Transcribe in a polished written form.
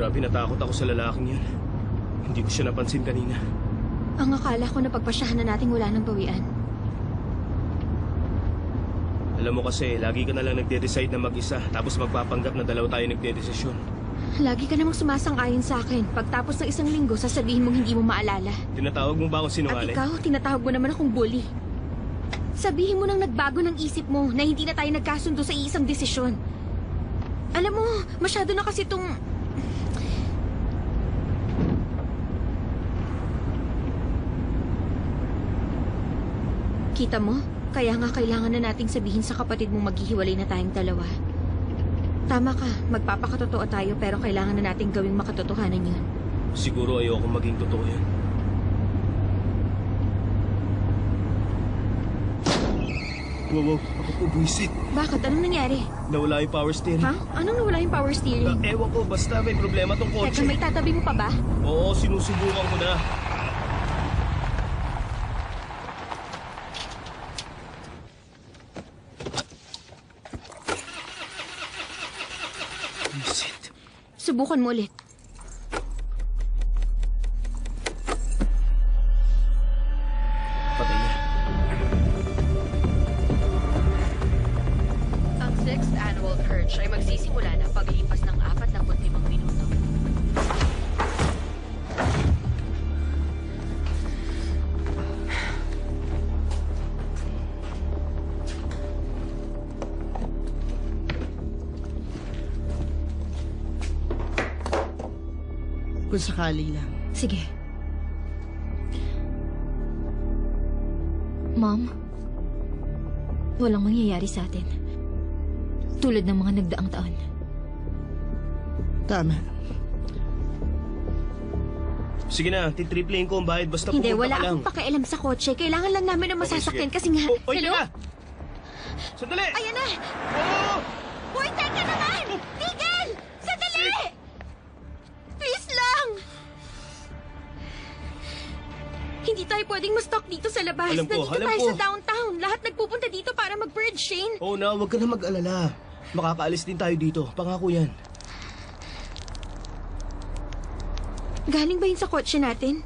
Grabe, natakot ako sa lalaking yan. Hindi ko siya napansin kanina. Ang akala ko na pagpasyahan na nating wala ng bawian. Alam mo kasi, lagi ka na lang nagde-decide na mag-isa, tapos magpapanggap na dalawa tayo nagde-desisyon. Lagi ka namang sumasang-ayon sa akin. Pagtapos ng isang linggo, sasabihin mong hindi mo maalala. Tinatawag mo ba akong At sinungaling? ikaw, tinatawag mo naman akong bully. Sabihin mo nang nagbago ng isip mo na hindi na tayo nagkasundo sa iisang desisyon. Alam mo, masyado na kasi itong... Kita mo? Kaya nga kailangan na nating sabihin sa kapatid mong maghihiwalay na tayong dalawa. Tama ka, magpapakatotoo tayo pero kailangan na nating gawing makatotohanan yun. Siguro ayoko maging totoo yan. Wow, ako po buwisit. Bakit? Anong nangyari? Nawala yung power steering. Ha? Anong nawala yung power steering? Ewan ko, basta may problema tong kotse. Teka, may tatabi mo pa ba? Oo, sinusubukan ko na. Buwisit. Subukan mo ulit. Patay na. Ang 6th Annual Purge ay magsisimula na paglipas ng 45 minuto. Kung sakali lang. Sige. Mom, walang mangyayari sa atin. Tulad ng mga nagdaang taon. Tama. Sige na, titriplein ko ang bayad basta Hindi, pumunta wala ka lang. akong pakialam sa kotse. Kailangan lang namin ng masasakyan sige. kasi nga... Oy, Hello? teka! Sandali! Ayan na! Oo! Hoy, teka naman! Tigil! Sandali! Please lang! Hindi tayo pwedeng ma-stock dito sa labas. Alam ko, Nandito alam tayo ko. sa downtown. Lahat nagpupunta dito para mag-bridge, Shane. Oo na, huwag ka na mag-alala. Makakaalis din tayo dito. Pangako yan. Galing ba yun sa kotse natin?